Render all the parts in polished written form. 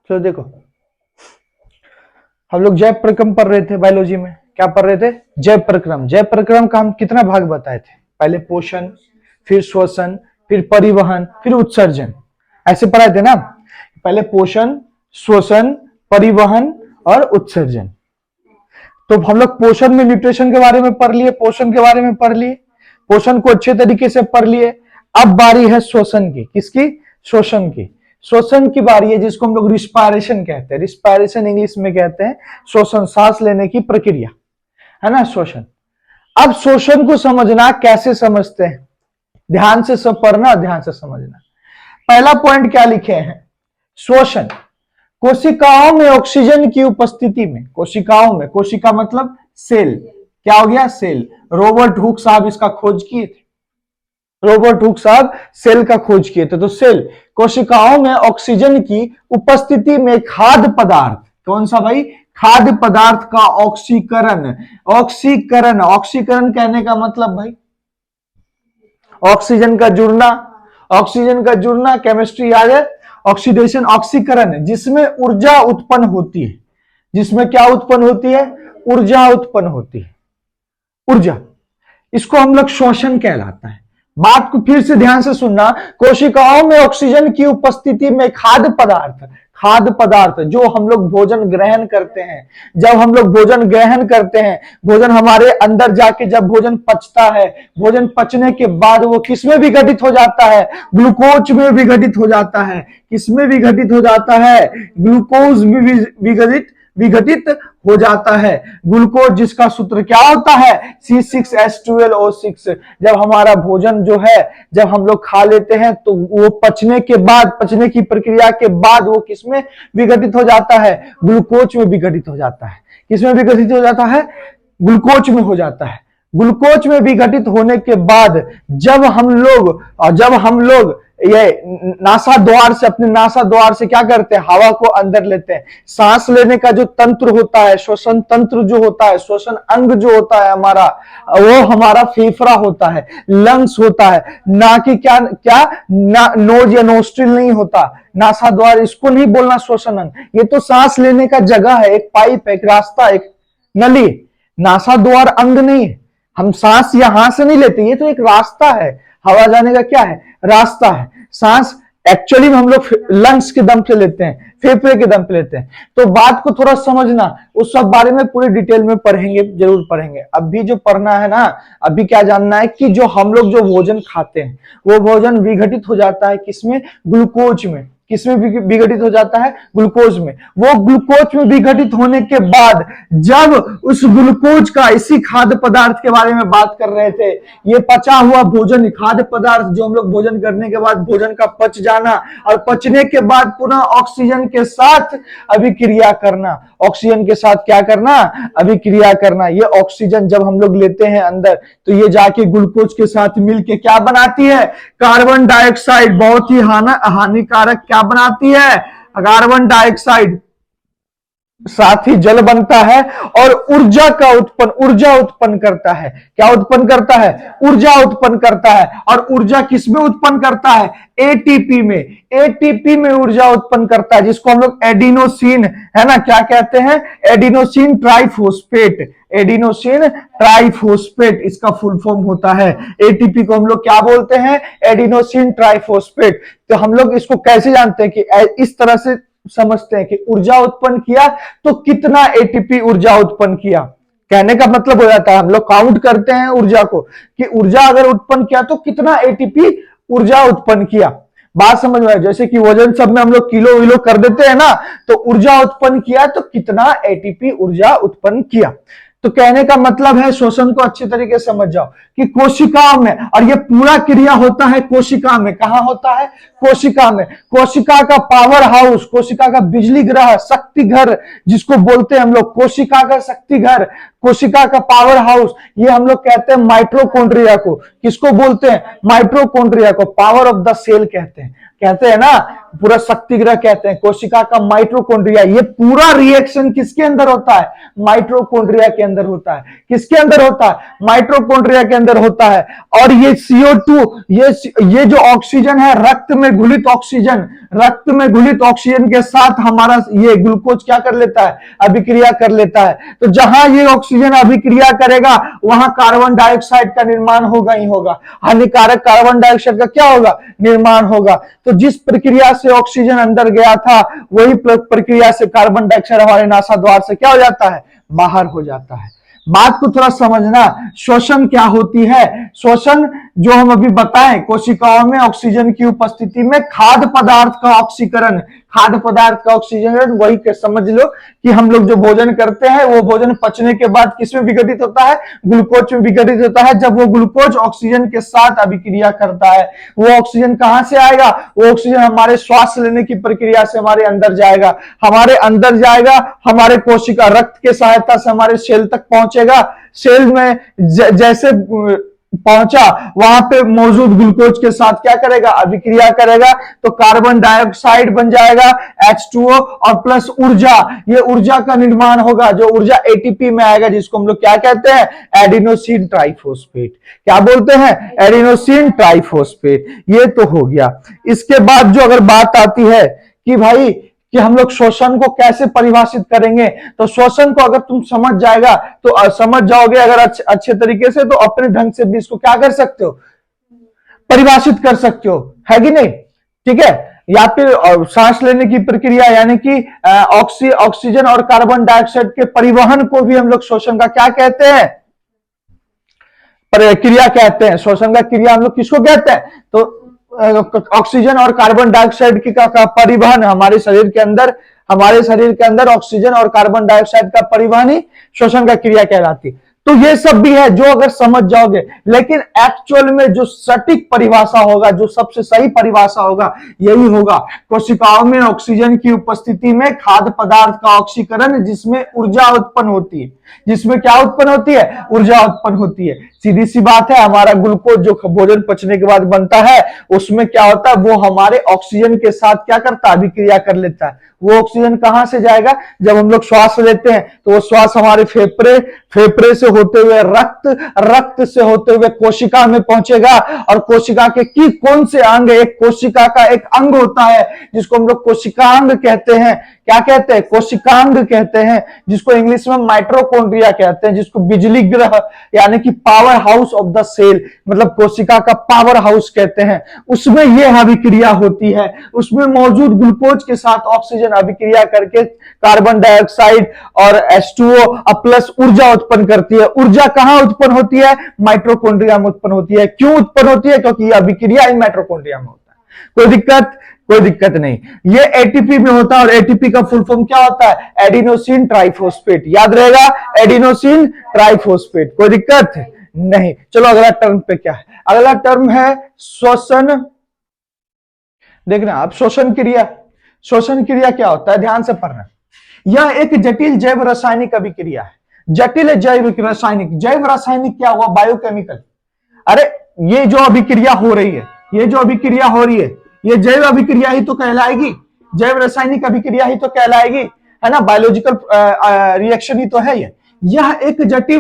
चलो देखो, हम लोग जैव प्रक्रम पढ़ रहे थे बायोलॉजी में। क्या पढ़ रहे थे? जैव प्रक्रम। जैव प्रक्रम का हम कितना भाग बताए थे? पहले पोषण, फिर श्वसन, फिर परिवहन, फिर उत्सर्जन, ऐसे पढ़ाए थे ना। पहले पोषण, श्वसन, परिवहन और उत्सर्जन। तो हम लोग पोषण में न्यूट्रिशन के बारे में पढ़ लिए, पोषण के बारे में पढ़ लिए, पोषण को अच्छे तरीके से पढ़ लिए। अब बारी है श्वसन की। किसकी? श्वसन की। श्वसन की बारी है, जिसको हम लोग रिस्पायरेशन कहते हैं। रिस्पायरेशन इंग्लिश में कहते हैं श्वसन, सांस लेने की प्रक्रिया, है ना, श्वसन। अब श्वसन को समझना कैसे समझते हैं, ध्यान से सब पढ़ना, ध्यान से समझना। पहला पॉइंट क्या लिखे हैं? श्वसन कोशिकाओं में ऑक्सीजन की उपस्थिति में, कोशिकाओं में, कोशिका मतलब सेल, क्या हो गया? सेल। रॉबर्ट हुक साहब इसका खोज किए थे। रॉबर्ट हुक साहब सेल का खोज किए थे। तो सेल, कोशिकाओं में ऑक्सीजन की उपस्थिति में खाद्य पदार्थ, कौन सा भाई? खाद्य पदार्थ का ऑक्सीकरण। ऑक्सीकरण, ऑक्सीकरण कहने का मतलब भाई ऑक्सीजन का जुड़ना, ऑक्सीजन का जुड़ना, केमिस्ट्री याद है, ऑक्सीडेशन, ऑक्सीकरण, जिसमें ऊर्जा उत्पन्न होती है। जिसमें क्या उत्पन्न होती है? ऊर्जा उत्पन्न होती है, ऊर्जा। इसको हम लोग श्वसन कहलाता है। बात को फिर से ध्यान से सुनना। कोशिकाओं में ऑक्सीजन की उपस्थिति में खाद्य पदार्थ, खाद्य पदार्थ जो हम लोग भोजन ग्रहण करते हैं, जब हम लोग भोजन ग्रहण करते हैं, भोजन हमारे अंदर जाके जब भोजन पचता है, भोजन पचने के बाद वो किसमें विघटित हो जाता है? ग्लूकोज में विघटित हो जाता है। किसमें विघटित हो जाता है? ग्लूकोज में विघटित हो जाता है। ग्लूकोज जिसका सूत्र क्या होता है? C6H12O6। जब हमारा भोजन जो है, जब हम लोग खा लेते हैं तो वो पचने के बाद, पचने की प्रक्रिया के बाद वो किसमें विघटित हो जाता है? ग्लूकोज में विघटित हो जाता है। किसमें विघटित हो जाता है? ग्लूकोज में हो जाता है। ग्लूकोज में विघटित होने के बाद जब हम लोग ये नासा द्वार से, अपने नासा द्वार से क्या करते हैं? हवा को अंदर लेते हैं। सांस लेने का जो तंत्र होता है, श्वसन तंत्र जो होता है, श्वसन अंग जो होता है हमारा, वो हमारा फेफड़ा होता है, लंग्स होता है, ना कि नोज या नोस्ट्रिल नहीं होता। नासा द्वार, इसको नहीं बोलना श्वसन अंग। ये तो सांस लेने का जगह है, एक पाइप, एक रास्ता, एक नली। नासा द्वार अंग नहीं है। हम सांस यहां से नहीं लेते, ये तो एक रास्ता है। हवा जाने का क्या है? रास्ता है। सांस एक्चुअली में हम लोग लंग्स के दम पे लेते हैं, फेफड़े के दम पे लेते हैं। तो बात को थोड़ा समझना, उस सब बारे में पूरी डिटेल में पढ़ेंगे, जरूर पढ़ेंगे। अभी जो पढ़ना है ना, अभी क्या जानना है कि जो हम लोग जो भोजन खाते हैं, वो भोजन विघटित हो जाता है किसमें? ग्लूकोज में। किसमें विघटित हो जाता है? ग्लूकोज में। वो ग्लूकोज में विघटित होने के बाद जब उस ग्लूकोज का, इसी खाद्य पदार्थ के बारे में बात कर रहे थे, ये पचा हुआ भोजन, खाद्य पदार्थ जो हम लोग भोजन करने के बाद भोजन का पच जाना और पचने के बाद पुनः ऑक्सीजन के साथ अभिक्रिया करना। ऑक्सीजन के साथ क्या करना? अभिक्रिया करना। ये ऑक्सीजन जब हम लोग लेते हैं अंदर, तो ये जाके ग्लूकोज के साथ मिलके क्या बनाती है? Carbon dioxide. बहुत ही हानिकारक क्या बनाती है? Carbon dioxide. साथ ही जल बनता है और ऊर्जा उत्पन्न करता है। क्या उत्पन्न करता है? ऊर्जा उत्पन्न करता है। और ऊर्जा किसमें उत्पन्न करता है? एटीपी में। एटीपी में ऊर्जा उत्पन्न करता है, जिसको हम लोग एडिनोसिन, है ना, क्या कहते हैं? Adenosine triphosphate. एडिनोसिन ट्राइफॉस्फेट इसका फुल फॉर्म होता है। एटीपी को हम लोग क्या बोलते हैं? Adenosine triphosphate. तो हम लोग इसको कैसे जानते हैं? कि इस तरह से समझते हैं कि ऊर्जा उत्पन्न किया तो कितना एटीपी ऊर्जा उत्पन्न किया। कहने का मतलब हो जाता है, हम लोग काउंट करते हैं ऊर्जा को कि ऊर्जा अगर उत्पन्न किया तो कितना एटीपी ऊर्जा उत्पन्न किया। बात समझ में आए? जैसे कि वजन सब में हम लोग किलो विलो कर देते हैं ना, तो ऊर्जा उत्पन्न किया तो कितना एटीपी ऊर्जा उत्पन्न किया। तो कहने का मतलब है, श्वसन को अच्छे तरीके से समझ जाओ कि कोशिकाओं में, और ये पूरा क्रिया होता है कोशिका में। कहां होता है? कोशिका में। कोशिका का पावर हाउस, कोशिका का बिजली ग्रह, शक्ति घर जिसको बोलते हैं हम लोग, कोशिका का शक्ति घर, कोशिका का पावर हाउस, ये हम लोग कहते हैं माइटोकॉन्ड्रिया को। किसको बोलते हैं? माइटोकॉन्ड्रिया को पावर ऑफ द सेल कहते हैं। कहते हैं ना, पूरा शक्तिग्रह कहते हैं, कोशिका का माइटोकॉन्ड्रिया, ये पूरा रिएक्शन किसके अंदर होता है? माइटोकॉन्ड्रिया के अंदर होता है। किसके अंदर होता है? माइटोकॉन्ड्रिया के अंदर होता है। और ये CO2, ये जो ऑक्सीजन है, रक्त में घुलित ऑक्सीजन, रक्त में घुलित ऑक्सीजन के साथ हमारा ये ग्लूकोज क्या कर लेता है? अभिक्रिया कर लेता है। तो जहां ये ऑक्सीजन अभिक्रिया करेगा वहां कार्बन डाइऑक्साइड का निर्माण होगा ही होगा, हानिकारक कार्बन डाइऑक्साइड का क्या होगा? निर्माण होगा। तो जिस प्रक्रिया से ऑक्सीजन अंदर गया था वही प्रक्रिया से कार्बन डाइऑक्साइड हमारे नासा द्वार से क्या हो जाता है? बाहर हो जाता है। बात को थोड़ा समझना, श्वसन क्या होती है? श्वसन जो हम अभी बताएं, कोशिकाओं में ऑक्सीजन की उपस्थिति में खाद्य पदार्थ का ऑक्सीकरण, खाद्य पदार्थ का ऑक्सीजन, वही के समझ लो कि हम लोग जो भोजन करते हैं वो भोजन पचने के बाद किसमें विघटित होता है? ग्लूकोज में विघटित होता है। जब वो ग्लूकोज ऑक्सीजन के साथ अभिक्रिया करता है, वो ऑक्सीजन कहां से आएगा? वो ऑक्सीजन हमारे श्वास लेने की प्रक्रिया से हमारे अंदर जाएगा, हमारे अंदर जाएगा, हमारे कोशिका रक्त के सहायता से हमारे सेल तक पहुंचेगा। सेल में जैसे पहुंचा, वहां पे मौजूद ग्लूकोज के साथ क्या करेगा? अभिक्रिया करेगा, तो कार्बन डाइऑक्साइड बन जाएगा H2O और प्लस ऊर्जा, ये ऊर्जा का निर्माण होगा, जो ऊर्जा ATP में आएगा, जिसको हम लोग क्या कहते हैं? Adenosine triphosphate. क्या बोलते हैं? Adenosine triphosphate. ये तो हो गया। इसके बाद जो अगर बात आती है कि भाई कि हम लोग श्वसन को कैसे परिभाषित करेंगे, तो श्वसन को अगर तुम समझ जाओगे अगर अच्छे तरीके से, तो अपने ढंग से भी इसको क्या कर सकते हो? परिभाषित कर सकते हो, है कि नहीं? ठीक है। या फिर सांस लेने की प्रक्रिया, यानी कि ऑक्सीजन और कार्बन डाइऑक्साइड के परिवहन को भी हम लोग श्वसन का क्या कहते हैं? क्रिया कहते हैं। श्वसन का क्रिया हम लोग किसको कहते हैं? तो ऑक्सीजन और कार्बन डाइऑक्साइड का परिवहन हमारे शरीर के अंदर ऑक्सीजन और कार्बन डाइऑक्साइड का परिवहन ही श्वसन का क्रिया कहलाती। तो ये सब भी है जो अगर समझ जाओगे, लेकिन एक्चुअल में जो सटीक परिभाषा होगा, जो सबसे सही परिभाषा होगा, यही होगा कोशिकाओं में ऑक्सीजन की उपस्थिति में खाद्य पदार्थ का ऑक्सीकरण, जिसमें ऊर्जा उत्पन्न होती है। जिसमें क्या उत्पन्न होती है? ऊर्जा उत्पन्न होती है। सीधी सी बात है, हमारा ग्लूकोज जो भोजन पचने के बाद बनता है, उसमें क्या होता है? वो हमारे ऑक्सीजन के साथ क्या करता है? अभिक्रिया कर लेता है। वो ऑक्सीजन कहां से जाएगा? जब हम लोग श्वास लेते हैं तो वो श्वास हमारे फेफड़े से होते हुए रक्त से होते हुए कोशिका में पहुंचेगा, और कोशिका के की कौन से अंग? एक कोशिका का एक अंग होता है जिसको हम लोग कोशिकांग कहते हैं। क्या कहते हैं? कोशिकांग कहते हैं, जिसको इंग्लिश में माइटोकॉन्ड्रिया कहते हैं, जिसको बिजली ग्रह यानी कि powerhouse of the cell, मतलब कोशिका का पावर हाउस कहते हैं। उसमें यह अभिक्रिया होती है, उसमें मौजूद ग्लूकोज के साथ ऑक्सीजन अभिक्रिया करके कार्बन डाइऑक्साइड और H2O प्लस ऊर्जा उत्पन्न करती है। ऊर्जा कहां उत्पन्न होती है? माइटोकॉन्ड्रिया में उत्पन्न होती है। क्यों उत्पन्न होती है? क्योंकि यह अभिक्रिया ही माइटोकॉन्ड्रिया में होता है। कोई दिक्कत नहीं। ये ATP में होता है, और ATP का फुल फॉर्म क्या होता है? Adenosine triphosphate. याद रहेगा, एडिनोसिन ट्राइफॉस्फेट। कोई दिक्कत नहीं। चलो अगला टर्म पे क्या है? अगला टर्म है श्वसन। देखना अब श्वसन क्रिया क्या होता है? ध्यान से पढ़ना। यह एक जटिल जैव रासायनिक अभिक्रिया है। जटिल जैव रासायनिक क्या हुआ? बायोकेमिकल। अरे ये जो अभिक्रिया हो रही है, ये जैव अभिक्रिया ही तो कहलाएगी, जैव रासायनिक अभिक्रिया ही तो कहलाएगी, है ना? बायोलॉजिकल रिएक्शन ही तो है ये। यह एक जटिल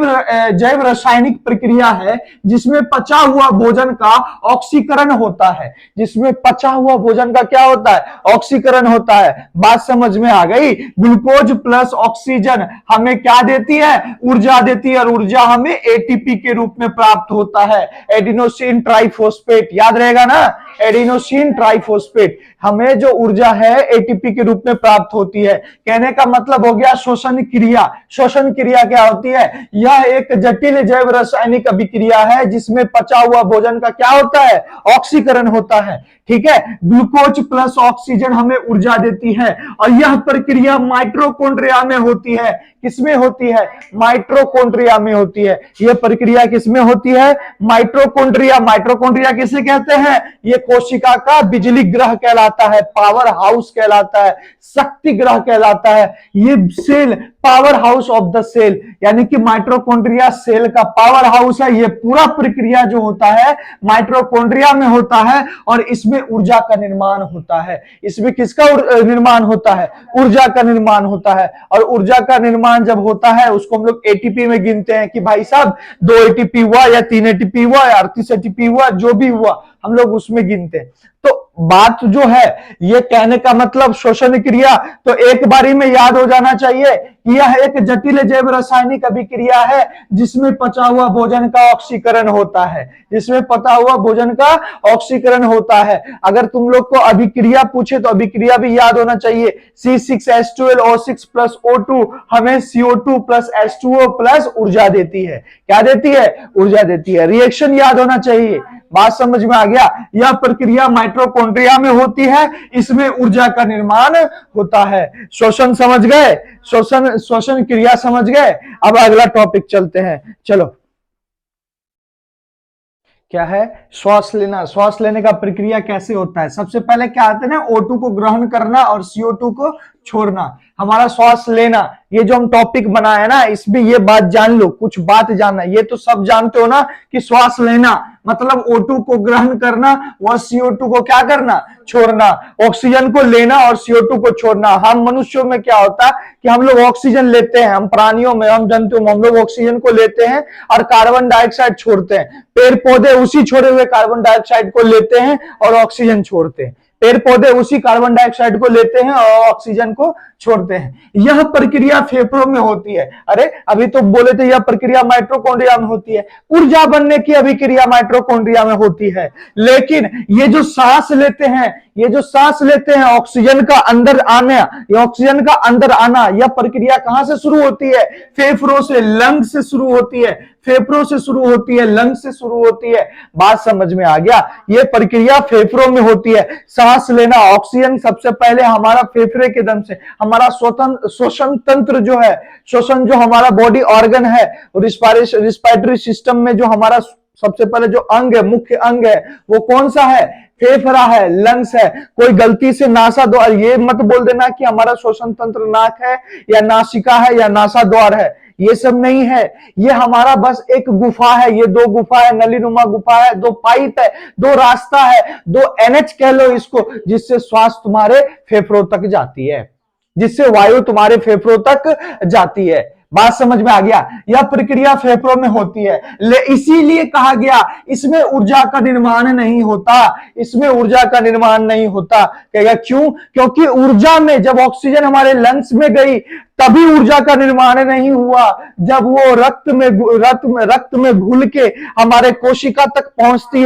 जैव रासायनिक प्रक्रिया है जिसमें पचा हुआ भोजन का ऑक्सीकरण होता है। जिसमें पचा हुआ भोजन का क्या होता है? ऑक्सीकरण होता है। बात समझ में आ गई? ग्लूकोज प्लस ऑक्सीजन हमें क्या देती है? ऊर्जा देती है, और ऊर्जा हमें ATP के रूप में प्राप्त होता है, एडिनोसिन ट्राइफॉस्फेट। याद रहेगा ना, एडिनोसिन ट्राइफॉस्फेट हमें जो ऊर्जा है ATP के रूप में प्राप्त होती है। कहने का मतलब हो गया श्वसन क्रिया क्या होती है? यह एक जटिल जैव रासायनिक अभिक्रिया है जिसमें पचा हुआ भोजन का क्या होता है? ऑक्सीकरण होता है। ठीक है, ग्लूकोज प्लस ऑक्सीजन हमें ऊर्जा देती है, और यह प्रक्रिया माइटोकॉन्ड्रिया में होती है। किसमें होती है? माइटोकॉन्ड्रिया में होती है। यह प्रक्रिया किसमें होती है? माइटोकॉन्ड्रिया किसे कहते हैं? ये कोशिका का बिजली ग्रह कहलाता है, पावर हाउस कहलाता है, शक्ति ग्रह कहलाता है। ये cell powerhouse of the cell, यानी कि माइटोकॉन्ड्रिया सेल का पावर हाउस है। ये पूरा प्रक्रिया जो होता है माइटोकॉन्ड्रिया में होता है और इसमें ऊर्जा का निर्माण होता है। इसमें किसका निर्माण होता है? ऊर्जा का निर्माण होता है। और ऊर्जा का निर्माण जब होता है उसको हम लोग एटीपी में गिनते हैं कि भाई साहब 2 एटीपी हुआ या 3 एटीपी हुआ या 38 एटीपी हुआ, जो भी हुआ हम लोग उसमें गिनते हैं। तो बात जो है ये कहने का मतलब शोषण क्रिया तो एक बारी में याद हो जाना चाहिए कि यह एक जटिल जैव रासायनिक अभिक्रिया है जिसमें पचा हुआ भोजन का ऑक्सीकरण होता है, जिसमें पचा हुआ भोजन का ऑक्सीकरण होता है। अगर तुम लोग को अभिक्रिया पूछे तो अभिक्रिया भी याद होना चाहिए। C6H12O6 प्लस O2 हमें CO2 प्लस H2O प्लस ऊर्जा देती है। क्या देती है? ऊर्जा देती है। रिएक्शन याद होना चाहिए। बात समझ में आ गया? यह प्रक्रिया माइटोकॉन्ड्रिया में होती है, इसमें ऊर्जा का निर्माण होता है। शोषण समझ गए? शोषण क्रिया समझ गए? अब अगला टॉपिक चलते हैं। चलो, क्या है? श्वास लेना। श्वास लेने का प्रक्रिया कैसे होता है? सबसे पहले क्या आता है ना, O2 को ग्रहण करना और CO2 को छोड़ना। हमारा श्वास लेना, ये जो हम टॉपिक बनाया है ना, इसमें ये बात जान लो, कुछ बात जानना। ये तो सब जानते हो ना कि श्वास लेना मतलब O2 को ग्रहण करना व CO2 को क्या करना? छोड़ना। ऑक्सीजन को लेना और CO2 को छोड़ना। हम मनुष्यों में क्या होता है कि हम लोग ऑक्सीजन लेते हैं, हम प्राणियों में, हम जंतुओं में हम लोग ऑक्सीजन को लेते हैं और कार्बन डाइऑक्साइड छोड़ते हैं। पेड़ पौधे उसी छोड़े हुए कार्बन डाइऑक्साइड को लेते हैं और ऑक्सीजन छोड़ते हैं। पेड़ पौधे उसी कार्बन डाइऑक्साइड को लेते हैं और ऑक्सीजन को छोड़ते हैं। यह प्रक्रिया फेफड़ों में होती है। अरे अभी तो बोले थे यह प्रक्रिया माइटोकॉन्ड्रिया में होती है। ऊर्जा बनने की अभिक्रिया माइटोकॉन्ड्रिया में होती है। लेकिन ये जो सांस लेते हैं, ये जो सांस लेते हैं, ऑक्सीजन का अंदर आना, ये ऑक्सीजन का अंदर आना, यह प्रक्रिया कहां से शुरू होती है? फेफड़ों से, लंग से शुरू होती है। फेफड़ों से शुरू होती है, लंग से शुरू होती है। बात समझ में आ गया? यह प्रक्रिया फेफड़ों में होती है। सांस लेना, ऑक्सीजन सबसे पहले हमारा फेफड़े के दम से, हमारा श्वसन तंत्र जो है, श्वसन जो हमारा बॉडी ऑर्गन है, रिस्पायरेटरी सिस्टम में जो हमारा सबसे पहले जो अंग है, मुख्य अंग है, वो कौन सा है? फेफड़ा है, लंग्स है। कोई गलती से नासा द्वार, ये मत बोल देना कि हमारा श्वसन तंत्र नाक है या नासिका है या नासा द्वार है, ये सब नहीं है। ये हमारा बस एक गुफा है, ये 2 गुफा है, नलीनुमा गुफा है, 2 पाइप है, 2 रास्ता है, 2 NH कह लो इसको, जिससे श्वास तुम्हारे फेफड़ों तक जाती है, जिससे वायु तुम्हारे फेफड़ों तक जाती है। बात समझ में आ गया? यह प्रक्रिया फेफड़ों में होती है। इसीलिए कहा गया इसमें ऊर्जा का निर्माण नहीं होता, इसमें ऊर्जा का निर्माण नहीं होता। कहेगा क्यों? क्योंकि ऊर्जा में जब ऑक्सीजन हमारे लंग्स में गई तभी ऊर्जा का निर्माण नहीं हुआ। जब वो रक्त में घुल के हमारे कोशिका तक पहुंचती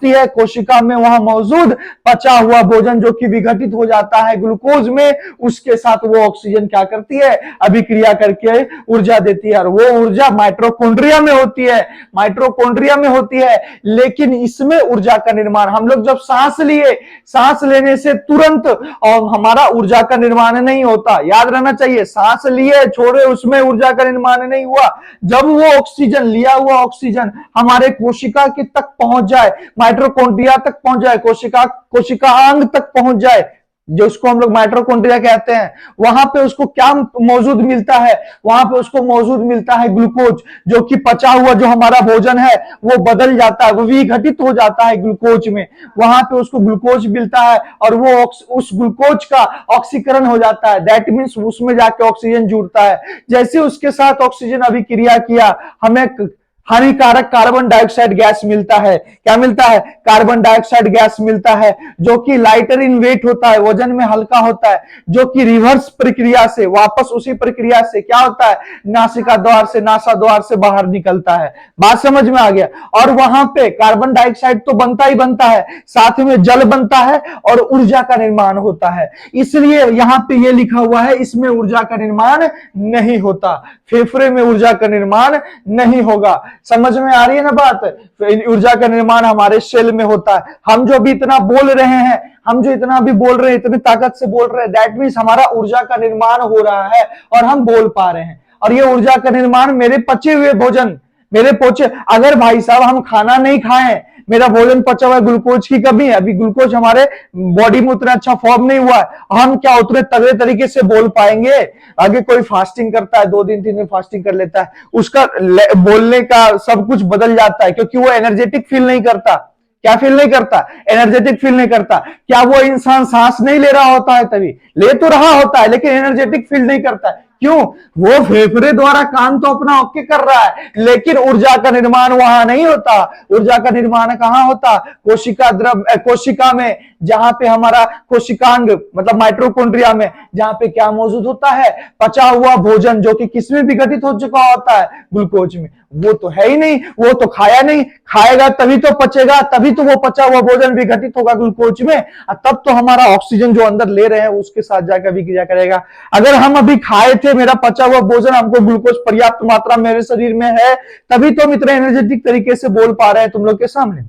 है, कोशिका में वहां मौजूद पचा हुआ भोजन जो कि विघटित हो जाता है ग्लूकोज में, उसके साथ वो ऑक्सीजन क्या करती है? अभिक्रिया करके ऊर्जा देती है। और वो ऊर्जा माइटोकॉन्ड्रिया में होती है, माइटोकॉन्ड्रिया में होती है। लेकिन इसमें ऊर्जा का निर्माण, हम लोग जब सांस लिए, सांस लेने से तुरंत और हमारा ऊर्जा का निर्माण नहीं होता। याद रहना चाहिए, सांस लिए छोड़े उसमें ऊर्जा का निर्माण नहीं हुआ। जब वो ऑक्सीजन, लिया हुआ ऑक्सीजन हमारे कोशिका के तक पहुंच जाए, माइटोकॉन्ड्रिया तक पहुंच जाए, कोशिका अंग तक पहुंच जाए, जो उसको हम लोग माइटोकॉन्ड्रिया कहते हैं, वहां पे उसको क्या मौजूद मिलता है? वहां पे उसको मौजूद मिलता है ग्लूकोज, जो कि पचा हुआ जो हमारा भोजन है वो बदल जाता है, वो विघटित हो जाता है ग्लूकोज में। वहां पे उसको ग्लूकोज मिलता है और वो उस ग्लूकोज का ऑक्सीकरण हो जाता है। दैट मीन्स उसमें जाके ऑक्सीजन जुड़ता है। जैसे उसके साथ ऑक्सीजन अभिक्रिया किया, हमें हानिकारक कार्बन डाइऑक्साइड गैस मिलता है। क्या मिलता है? कार्बन डाइऑक्साइड गैस मिलता है, जो कि लाइटर इन वेट होता है, वजन में हल्का होता है, जो कि रिवर्स प्रक्रिया से, वापस उसी प्रक्रिया से क्या होता है? नासिका द्वार से, नासा द्वार से बाहर निकलता है। बात समझ में आ गया? और वहां पे कार्बन डाइऑक्साइड तो बनता ही बनता है, साथ में जल बनता है और ऊर्जा का निर्माण होता है। इसलिए यहां पे ये लिखा हुआ है इसमें ऊर्जा का निर्माण नहीं होता, फेफड़े में ऊर्जा का निर्माण नहीं होगा। समझ में आ रही है ना बात? ऊर्जा का निर्माण हमारे सेल में होता है। हम जो भी इतना बोल रहे हैं, हम जो इतना भी बोल रहे हैं, इतनी ताकत से बोल रहे हैं, दैट मीन्स हमारा ऊर्जा का निर्माण हो रहा है और हम बोल पा रहे हैं। और ये ऊर्जा का निर्माण मेरे पचे हुए भोजन, मेरे पोचे, अगर भाई साहब हम खाना नहीं खाएं, मेरा भोजन पचा हुआ है, ग्लूकोज की कमी है, अभी ग्लूकोज हमारे बॉडी में उतना अच्छा फॉर्म नहीं हुआ है, हम क्या उतने तगड़े तरीके से बोल पाएंगे। आगे कोई फास्टिंग करता है, 2 दिन 3 दिन फास्टिंग कर लेता है, उसका बोलने का सब कुछ बदल जाता है, क्योंकि वो एनर्जेटिक फील नहीं करता। क्या फील नहीं करता? एनर्जेटिक फील नहीं करता। क्या वो इंसान सांस नहीं ले रहा होता है? तभी ले तो रहा होता है, लेकिन एनर्जेटिक फील नहीं करता है। क्यों? वो फेफड़े द्वारा काम तो अपना ओके कर रहा है, लेकिन ऊर्जा का निर्माण वहां नहीं होता। ऊर्जा का निर्माण कहां होता? कोशिका में, जहां पे हमारा कोशिकांग मतलब माइटोकॉन्ड्रिया में, जहां पे क्या मौजूद होता है? पचा हुआ भोजन, जो कि किसमें विघटित हो चुका होता है? ग्लूकोज में। वो तो है ही नहीं, वो तो खाया नहीं, खाएगा तभी तो पचेगा, तभी तो वो पचा हुआ भोजन विघटित होगा ग्लूकोज में, तब तो हमारा ऑक्सीजन जो अंदर ले रहे हैं उसके साथ जाकर विक्रिया करेगा। अगर हम अभी खाए थे, मेरा पचा हुआ भोजन, हमको ग्लूकोज पर्याप्त मात्रा मेरे शरीर में है, तभी तो हम इतने एनर्जेटिक तरीके से बोल पा रहे हैं तुम लोग के सामने।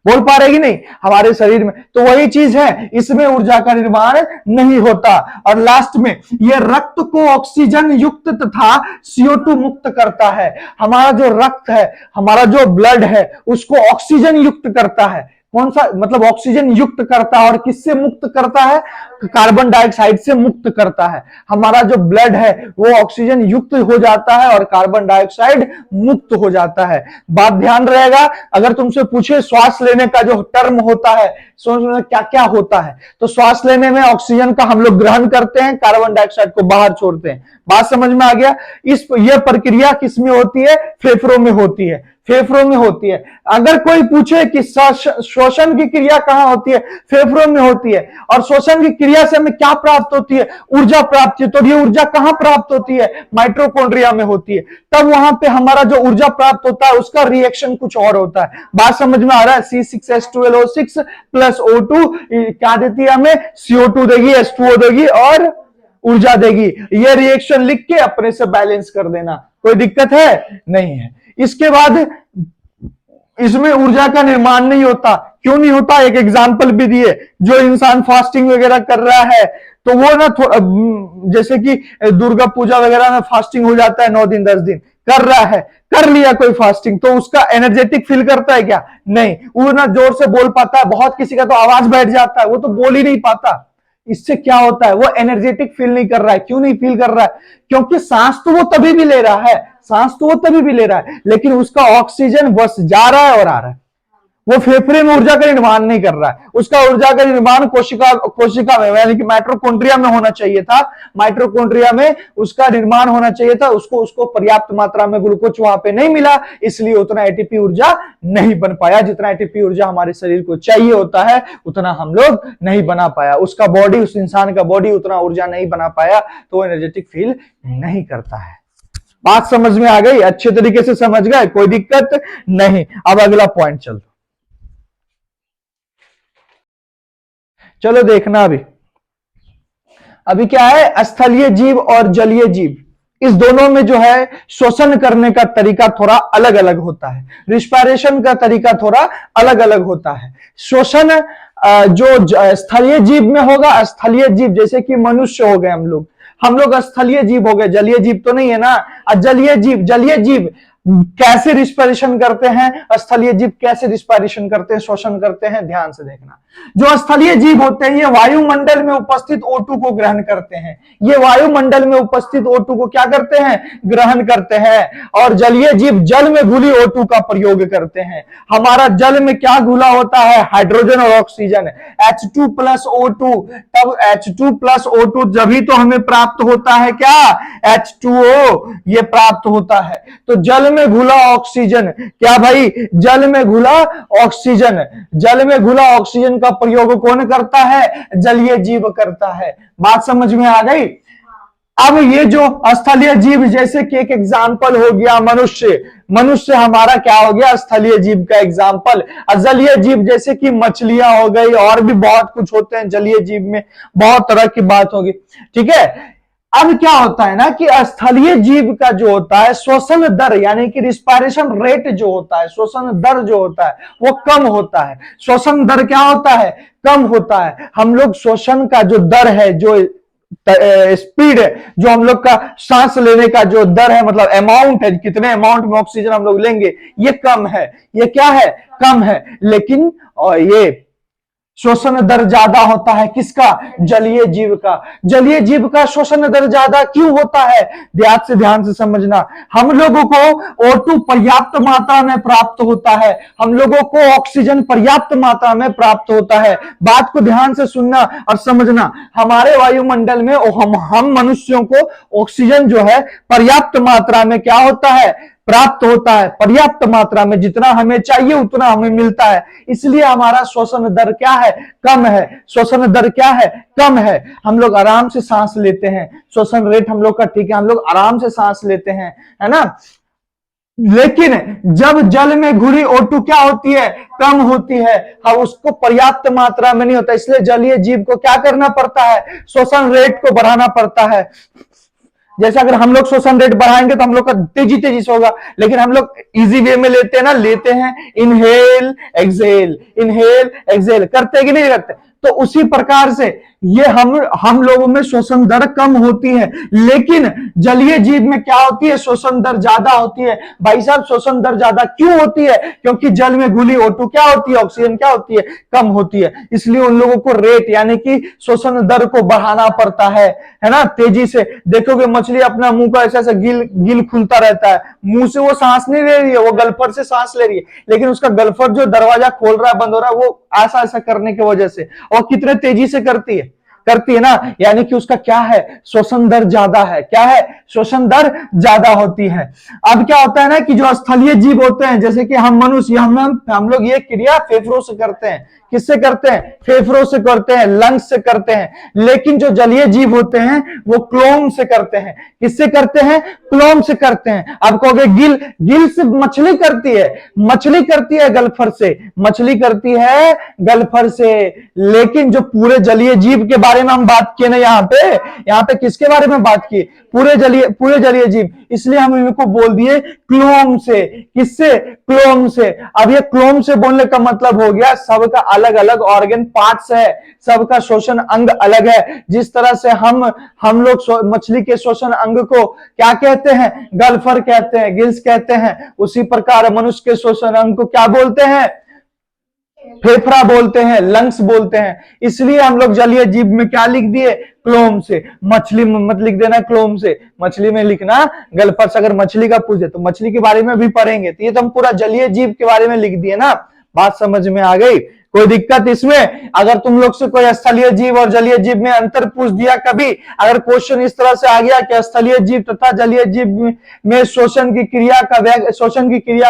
बोल पा रहे कि नहीं? हमारे शरीर में तो वही चीज है, इसमें ऊर्जा का निर्माण नहीं होता। और लास्ट में यह रक्त को ऑक्सीजन युक्त तथा CO2 मुक्त करता है। हमारा जो रक्त है, हमारा जो ब्लड है, उसको ऑक्सीजन युक्त करता है। कौन सा मतलब ऑक्सीजन युक्त करता है, और किससे मुक्त करता है? कार्बन डाइऑक्साइड से मुक्त करता है। हमारा जो ब्लड है वो ऑक्सीजन युक्त हो जाता है और कार्बन डाइऑक्साइड मुक्त हो जाता है। बात ध्यान रहेगा, अगर तुमसे पूछे श्वास लेने का जो टर्म होता है, क्या क्या होता है, तो श्वास लेने में ऑक्सीजन का हम लोग ग्रहण करते हैं, कार्बन डाइऑक्साइड को बाहर छोड़ते हैं। बात समझ में आ गया? यह प्रक्रिया किसमें होती है? फेफड़ों में होती है। फेफड़ों में होती है। अगर कोई पूछे कि श्वसन की क्रिया कहां होती है? फेफड़ों में होती है। और श्वसन की क्रिया से हमें क्या प्राप्त होती है? ऊर्जा प्राप्त होती है। तो ये ऊर्जा कहां प्राप्त होती है? माइटोकॉन्ड्रिया में होती है। तब वहां पे हमारा जो ऊर्जा प्राप्त होता है उसका रिएक्शन कुछ और होता है। बात समझ में आ रहा है? C6H12O6 प्लस O2 क्या देती है हमें? CO2 देगी, H2O देगी और ऊर्जा देगी। ये रिएक्शन लिख के अपने से बैलेंस कर देना, कोई दिक्कत है? नहीं है। इसके बाद इसमें ऊर्जा का निर्माण नहीं होता। क्यों नहीं होता? एक एग्जांपल भी दिए। जो इंसान फास्टिंग वगैरह कर रहा है, तो वो ना जैसे कि दुर्गा पूजा वगैरह में फास्टिंग हो जाता है 9 दिन 10 दिन, कर रहा है, कर लिया कोई फास्टिंग, तो उसका एनर्जेटिक फील करता है क्या? नहीं। वो ना जोर से बोल पाता है, बहुत किसी का तो आवाज बैठ जाता है, वो तो बोल ही नहीं पाता। इससे क्या होता है? वो एनर्जेटिक फील नहीं कर रहा है। क्यों नहीं फील कर रहा है? क्योंकि सांस तो वो तभी भी ले रहा है, सांस तो वो तभी भी ले रहा है, लेकिन उसका ऑक्सीजन बस जा रहा है और आ रहा है। वो फेफड़े में ऊर्जा का निर्माण नहीं कर रहा है। उसका ऊर्जा का निर्माण कोशिका में, यानी कि माइटोकॉन्ड्रिया में होना चाहिए था। माइटोकॉन्ड्रिया में उसका निर्माण होना चाहिए था। उसको पर्याप्त मात्रा में ग्लूकोज वहां पे नहीं मिला, इसलिए उतना एटीपी ऊर्जा नहीं बन पाया। जितना एटीपी ऊर्जा हमारे शरीर को चाहिए होता है उतना हम लोग नहीं बना पाया। उसका बॉडी, उस इंसान का बॉडी उतना ऊर्जा नहीं बना पाया, तो वो एनर्जेटिक फील नहीं करता है। बात समझ में आ गई? अच्छे तरीके से समझ गए? कोई दिक्कत नहीं। अब अगला पॉइंट चलो, चलो देखना। अभी क्या है? स्थलीय जीव और जलीय जीव, इस दोनों में जो है श्वसन करने का तरीका थोड़ा अलग अलग होता है। रिस्पायरेशन का तरीका थोड़ा अलग अलग होता है। श्वसन जो स्थलीय जीव में होगा, स्थलीय जीव जैसे कि मनुष्य हो गए, हम लोग स्थलीय जीव हो गए, जलीय जीव तो नहीं है ना। जलीय जीव कैसे रिस्पायरेशन करते हैं? स्थलीय जीव कैसे रिस्पायरेशन करते हैं, श्वसन करते हैं? ध्यान से देखना। जो स्थलीय जीव होते हैं, ये वायुमंडल में उपस्थित O2 को ग्रहण करते हैं। ये वायुमंडल में उपस्थित O2 को क्या करते हैं? ग्रहण करते हैं। और जलीय जीव जल में घुली O2 का प्रयोग करते हैं। हमारा जल में क्या घुला होता है? हाइड्रोजन और ऑक्सीजन, H2 प्लस O2। तब H2 प्लस O2 जभी तो हमें प्राप्त होता है क्या? H2O, ये प्राप्त होता है। तो जल में घुला ऑक्सीजन, क्या भाई? जल में घुला ऑक्सीजन, जल में घुला ऑक्सीजन का प्रयोग कौन करता है? जलीय जीव करता है। बात समझ में आ गई? अब ये जो स्थलीय जीव, जैसे कि एक एग्जाम्पल हो गया मनुष्य हमारा क्या हो गया? स्थलीय जीव का एग्जाम्पल। जलीय जीव जैसे कि मछलियां हो गई, और भी बहुत कुछ होते हैं जलीय जीव में, बहुत तरह की बात होगी। ठीक है। अब क्या होता है ना कि स्थलीय जीव का जो होता है श्वसन दर, यानी कि रिस्पायरेशन रेट जो होता है, श्वसन दर जो होता है वो कम होता है। श्वसन दर क्या होता है? कम होता है। हम लोग श्वसन का जो दर है, जो स्पीड है, जो हम लोग का सांस लेने का जो दर है, मतलब अमाउंट है, कितने अमाउंट में ऑक्सीजन हम लोग लेंगे, ये कम है। ये क्या है? कम है। लेकिन और ये शोषण दर ज्यादा होता है किसका? जलीय जीव का। जलीय जीव का शोषण दर ज्यादा क्यों होता है? ध्यान से समझना। हम लोगों को O2 पर्याप्त मात्रा में प्राप्त होता है, हम लोगों को ऑक्सीजन पर्याप्त मात्रा में प्राप्त होता है। बात को ध्यान से सुनना और समझना। हमारे वायुमंडल में हम मनुष्यों को ऑक्सीजन जो है पर्याप्त मात्रा में क्या होता है? प्राप्त होता है। पर्याप्त मात्रा में, जितना हमें चाहिए उतना हमें मिलता है। इसलिए हमारा शोषण दर क्या है? कम है। शोषण दर क्या है? कम है। हम लोग आराम से सांस लेते हैं, शोषण रेट हम लोग का ठीक है, हम लोग आराम से सांस लेते हैं, है ना। लेकिन जब जल में घुली O2 क्या होती है? कम होती है। अब उसको पर्याप्त मात्रा में नहीं होता, इसलिए जलीय जीव को क्या करना पड़ता है? शोषण रेट को बढ़ाना पड़ता है। जैसे अगर हम लोग शोषण रेट बढ़ाएंगे तो हम लोग का तेजी से होगा, लेकिन हम लोग इजी वे में लेते हैं ना, लेते हैं इनहेल एक्सहेल करते हैं कि नहीं करते? तो उसी प्रकार से ये हम लोगों में शोषण दर कम होती है, लेकिन जलीय जीव में क्या होती है? शोषण दर ज्यादा होती है। भाई साहब, शोषण दर ज्यादा क्यों होती है? क्योंकि जल में घुली O2 क्या होती है? ऑक्सीजन क्या होती है? कम होती है। इसलिए उन लोगों को रेट यानी कि शोषण दर को बढ़ाना पड़ता है ना। तेजी से देखोगे मछली अपना मुंह का ऐसा गिल खुलता रहता है, मुंह से वो सांस नहीं ले रही है, वो गलफर से सांस ले रही है, लेकिन उसका गलफर जो दरवाजा खोल रहा है, बंद हो रहा है, वो ऐसा करने की वजह से, और कितने तेजी से करती है ना। यानी कि उसका क्या है? शोषण दर ज्यादा है। क्या है? शोषण दर ज्यादा होती है। अब क्या होता है ना कि जो स्थलीय जीव होते हैं, जैसे कि हम मनुष्य, हम लोग ये क्रिया फेफड़ों से करते हैं। किससे करते हैं? फेफड़ों से करते हैं, लंग्स से करते हैं। लेकिन जो जलीय जीव होते हैं वो क्लोम से करते हैं। किससे करते हैं? क्लोम से करते हैं। अब कहोगे गिल से मछली करती है गलफर से, मछली करती है गलफर से। लेकिन जो पूरे जलीय जीव के बारे में हम बात किए ना, यहाँ पे किसके बारे में बात की? पूरे जलीय जीव। इसलिए हम इनको बोल दिए क्लोम से। किससे? क्लोम से। अब ये क्लोम से बोलने का मतलब हो गया सबका अलग अलग ऑर्गन पार्ट्स है, सबका शोषण अंग अलग है। जिस तरह से हम लोग मछली के शोषण अंग को क्या कहते हैं? गलफर कहते हैं, गिल्स कहते हैं। उसी प्रकार मनुष्य के शोषण अंग को क्या बोलते हैं? फेफड़ा बोलते हैं, लंग्स बोलते हैं। इसलिए हम लोग जलीय जीव में क्या लिख दिए? क्लोम से। मछली में मत लिख देना क्लोम से, मछली में लिखना गलफर से। अगर मछली का पूछे तो मछली के बारे में भी पढ़ेंगे, तो ये तो हम पूरा जलीय जीव के बारे में लिख दिए ना। बात समझ में आ गई? कोई दिक्कत इसमें? अगर तुम लोग से कोई स्थलीय जीव और जलीय जीव में अंतर पूछ दिया कभी, अगर क्वेश्चन इस तरह से आ गया कि स्थलीय जीव तथा जलीय जीव में शोषण की क्रिया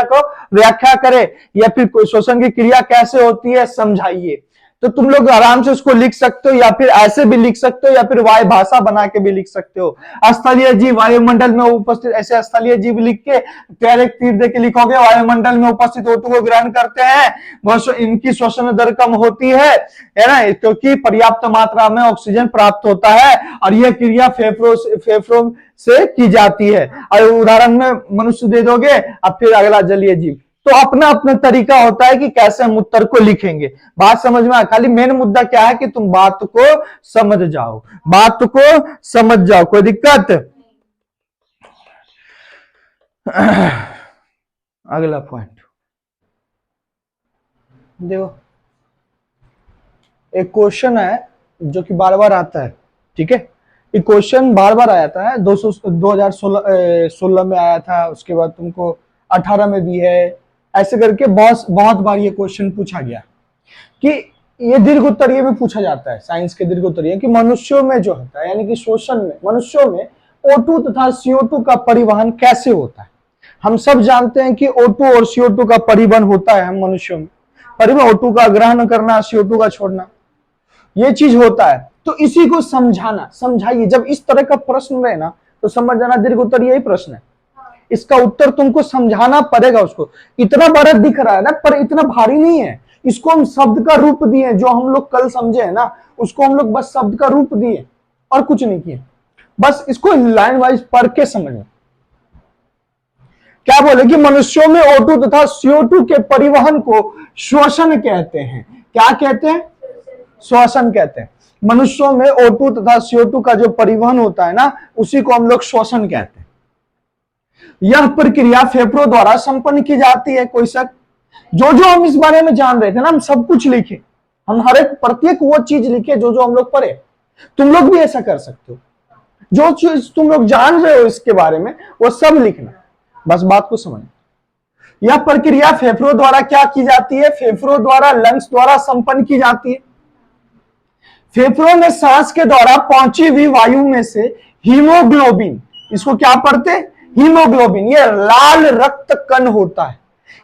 को व्याख्या करे, या फिर शोषण की क्रिया कैसे होती है समझाइए, तो तुम लोग आराम से उसको लिख सकते हो, या फिर ऐसे भी लिख सकते हो, या फिर वाय भाषा बना के भी लिख सकते हो। स्थलीय जीव वायुमंडल में उपस्थित, ऐसे स्थलीय जीव लिख के डायरेक्ट तीर दे के लिखोगे वायुमंडल में उपस्थित O2 को ग्रहण करते हैं, वह इनकी शोषण दर कम होती है ना, क्योंकि पर्याप्त मात्रा में ऑक्सीजन प्राप्त होता है, और यह क्रिया फेफड़ों से की जाती है। और उदाहरण में मनुष्य दे दोगे, अब फिर अगला जलीय जीव। तो अपना अपना तरीका होता है कि कैसे हम उत्तर को लिखेंगे। बात समझ में आ? खाली मेन मुद्दा क्या है कि तुम बात को समझ जाओ। कोई दिक्कत? अगला पॉइंट देखो, एक क्वेश्चन है जो कि बार बार आता है, ठीक है। ये क्वेश्चन बार बार आया है, 2016 में आया था, उसके बाद तुमको 18 में भी है, ऐसे करके बहुत बार ये क्वेश्चन पूछा गया कि ये दीर्घ उत्तरीय में पूछा जाता है, साइंस के दीर्घ उत्तरीय, कि मनुष्यों में जो होता है, यानी कि शोषण में मनुष्यों में O2 तथा CO2 का परिवहन कैसे होता है। हम सब जानते हैं कि O2 और CO2 का परिवहन होता है, हम मनुष्यों में परिवहन, O2 का ग्रहण करना, CO2 का छोड़ना, ये चीज होता है। तो इसी को समझाइए। जब इस तरह का प्रश्न रहे ना, तो समझ जाना दीर्घ उत्तरीय ही प्रश्न है। इसका उत्तर तुमको समझाना पड़ेगा उसको। इतना बड़ा दिख रहा है ना, पर इतना भारी नहीं है। इसको हम शब्द का रूप दिए, जो हम लोग कल समझे है ना, उसको हम लोग बस शब्द का रूप दिए और कुछ नहीं किए। बस इसको लाइन वाइज पढ़ के समझो। क्या बोले कि मनुष्यों में O2 तथा CO2 के परिवहन को श्वसन कहते हैं। क्या कहते हैं? श्वसन कहते हैं। मनुष्यों में O2 तथा CO2 का जो परिवहन होता है ना, उसी को हम लोग श्वसन कहते हैं। यह प्रक्रिया फेफड़ों द्वारा संपन्न की जाती है। कोई शक? जो जो हम इस बारे में जान रहे थे ना, हम सब कुछ लिखे, हम हर एक प्रत्येक वो चीज लिखे जो जो हम लोग पढ़े। तुम लोग भी ऐसा कर सकते हो, जो चीज तुम लोग जान रहे हो इसके बारे में वो सब लिखना, बस बात को समझ। यह प्रक्रिया फेफड़ों द्वारा क्या की जाती है? फेफड़ों द्वारा, लंग्स द्वारा संपन्न की जाती है। फेफड़ों में सांस के द्वारा पहुंची हुई वायु में से हीमोग्लोबिन, इसको क्या पढ़ते? हीमोग्लोबिन, ये लाल रक्त कण होता है।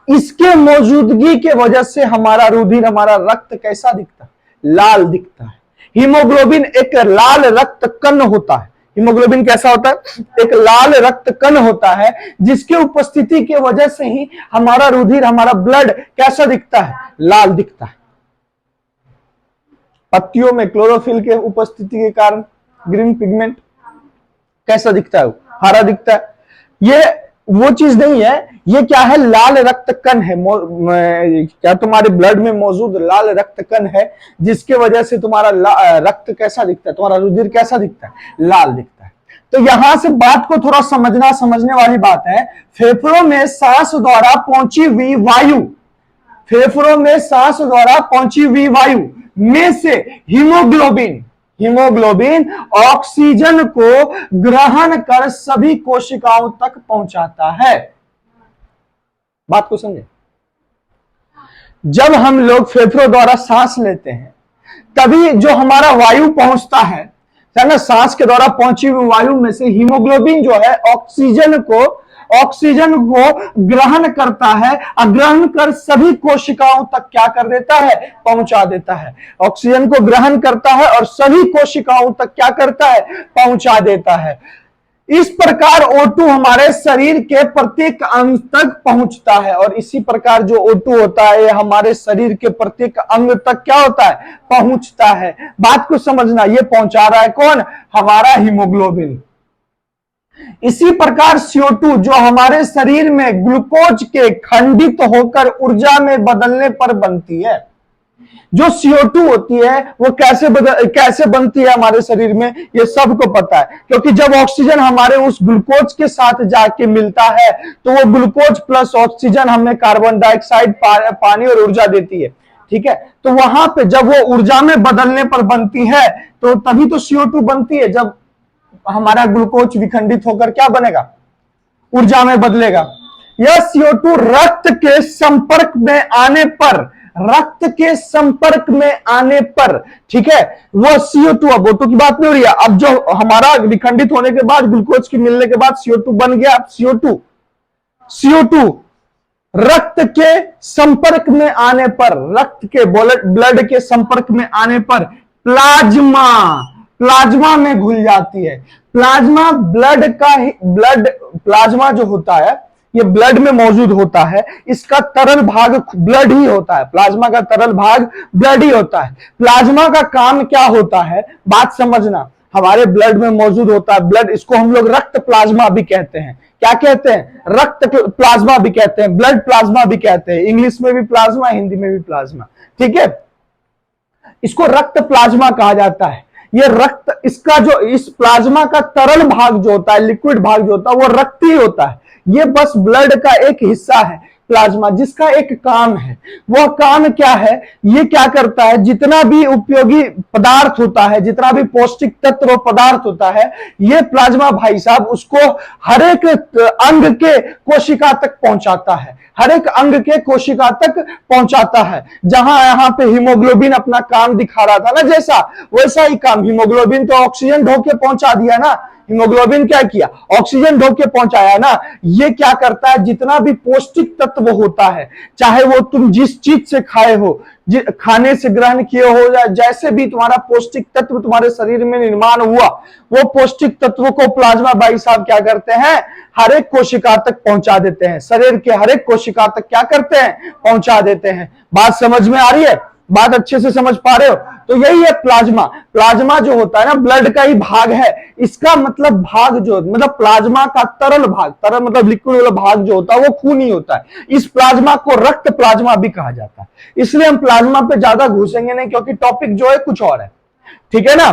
इसके मौजूदगी के वजह से हमारा रुधिर, हमारा रक्त कैसा दिखता है? लाल दिखता है। हीमोग्लोबिन एक लाल रक्त कण होता है। हीमोग्लोबिन कैसा होता है? एक लाल रक्त कण होता है, जिसके उपस्थिति के वजह से ही हमारा रुधिर, हमारा ब्लड कैसा दिखता है? लाल दिखता है। पत्तियों में क्लोरोफिल के उपस्थिति के कारण ग्रीन पिगमेंट कैसा दिखता है? हरा दिखता है। ये वो चीज नहीं है, ये क्या है? लाल रक्त कण है। क्या तुम्हारे ब्लड में मौजूद लाल रक्त कण है, जिसके वजह से तुम्हारा रक्त कैसा दिखता है? तुम्हारा रुधिर कैसा दिखता है? लाल दिखता है। तो यहां से बात को थोड़ा समझने वाली बात है। फेफड़ों में सांस द्वारा पहुंची हुई वायु, फेफड़ों में सांस द्वारा पहुंची हुई वायु में से हीमोग्लोबिन ऑक्सीजन को ग्रहण कर सभी कोशिकाओं तक पहुंचाता है। बात को समझे? जब हम लोग फेफड़ों द्वारा सांस लेते हैं, तभी जो हमारा वायु पहुंचता है ना, सांस के द्वारा पहुंची हुई वायु में से हीमोग्लोबिन जो है ऑक्सीजन को ग्रहण करता है और ग्रहण कर सभी कोशिकाओं तक क्या कर देता है? पहुंचा देता है। ऑक्सीजन को ग्रहण करता है और सभी कोशिकाओं तक क्या करता है? पहुंचा देता है। इस प्रकार O2 हमारे शरीर के प्रत्येक अंग तक पहुंचता है, और इसी प्रकार जो O2 होता है, हमारे शरीर के प्रत्येक अंग तक क्या होता है? पहुंचता है। बात को समझना, ये पहुंचा रहा है कौन? हमारा हीमोग्लोबिन। इसी प्रकार CO2 जो हमारे शरीर में ग्लूकोज के खंडित होकर ऊर्जा में बदलने पर बनती है। जो CO2 होती है वो कैसे बनती है हमारे शरीर में, ये सबको पता है, क्योंकि जब ऑक्सीजन हमारे उस ग्लूकोज के साथ जाके मिलता है तो वो ग्लूकोज प्लस ऑक्सीजन हमें कार्बन डाइऑक्साइड, पानी और ऊर्जा देती है। ठीक है, तो वहां पे जब वो ऊर्जा में बदलने पर बनती है तो तभी तो CO2 बनती है। जब हमारा ग्लूकोज विखंडित होकर क्या बनेगा? ऊर्जा में बदलेगा। यह CO2 रक्त के संपर्क में आने पर, ठीक है, वो CO2, अब O2 की बात नहीं हो रही है, अब जो हमारा विखंडित होने के बाद, ग्लूकोज की मिलने के बाद CO2 बन गया। CO2 रक्त के संपर्क में आने पर, रक्त के ब्लड के संपर्क में आने पर प्लाज्मा में घुल जाती है। प्लाज्मा जो होता है, ये ब्लड में मौजूद होता है। इसका तरल भाग ब्लड ही होता है। प्लाज्मा का तरल भाग ब्लड ही होता है। प्लाज्मा का काम क्या होता है? बात समझना, हमारे ब्लड में मौजूद होता है ब्लड, इसको हम लोग रक्त प्लाज्मा भी कहते हैं। क्या कहते हैं? रक्त प्लाज्मा भी कहते हैं, ब्लड प्लाज्मा भी कहते हैं। इंग्लिश में भी प्लाज्मा, हिंदी में भी प्लाज्मा। ठीक है, इसको रक्त प्लाज्मा कहा जाता है। ये रक्त, इसका जो इस प्लाज्मा का तरल भाग जो होता है, लिक्विड भाग जो होता है, वो रक्त ही होता है। ये बस ब्लड का एक हिस्सा है प्लाज्मा, जिसका एक काम है। वह काम क्या है? ये क्या करता है? जितना भी उपयोगी पदार्थ होता है, जितना भी पौष्टिक तत्व पदार्थ होता है, ये प्लाज्मा भाई साहब उसको हर एक अंग के कोशिका तक पहुंचाता है। हर एक अंग के कोशिका तक पहुंचाता है। जहां यहां पे हीमोग्लोबिन अपना काम दिखा रहा था ना, जैसा वैसा ही काम, हीमोग्लोबिन तो ऑक्सीजन ढो के पहुंचा दिया ना। हीमोग्लोबिन क्या किया? ऑक्सीजन ढो के पहुंचाया ना। ये क्या करता है? जितना भी पौष्टिक तत्व होता है, चाहे वो तुम जिस चीज से खाए हो, खाने से ग्रहण किए हो, या जैसे भी तुम्हारा पौष्टिक तत्व तुम्हारे शरीर में निर्माण हुआ, वो पौष्टिक तत्वों को प्लाज्मा भाई साहब क्या करते हैं? हर एक कोशिका तक पहुंचा देते हैं। शरीर के हर एक कोशिका तक क्या करते हैं? पहुंचा देते हैं। बात समझ में आ रही है? बात अच्छे से समझ पा रहे हो? तो यही है प्लाज्मा जो होता है ना, ब्लड का ही भाग है। इसका मतलब भाग जो, मतलब प्लाज्मा का तरल भाग, तरल मतलब लिक्विड वाला भाग जो होता है वो खून ही होता है। इस प्लाज्मा को रक्त प्लाज्मा भी कहा जाता है। इसलिए हम प्लाज्मा पे ज्यादा घुसेंगे नहीं, क्योंकि टॉपिक जो है कुछ और है। ठीक है ना।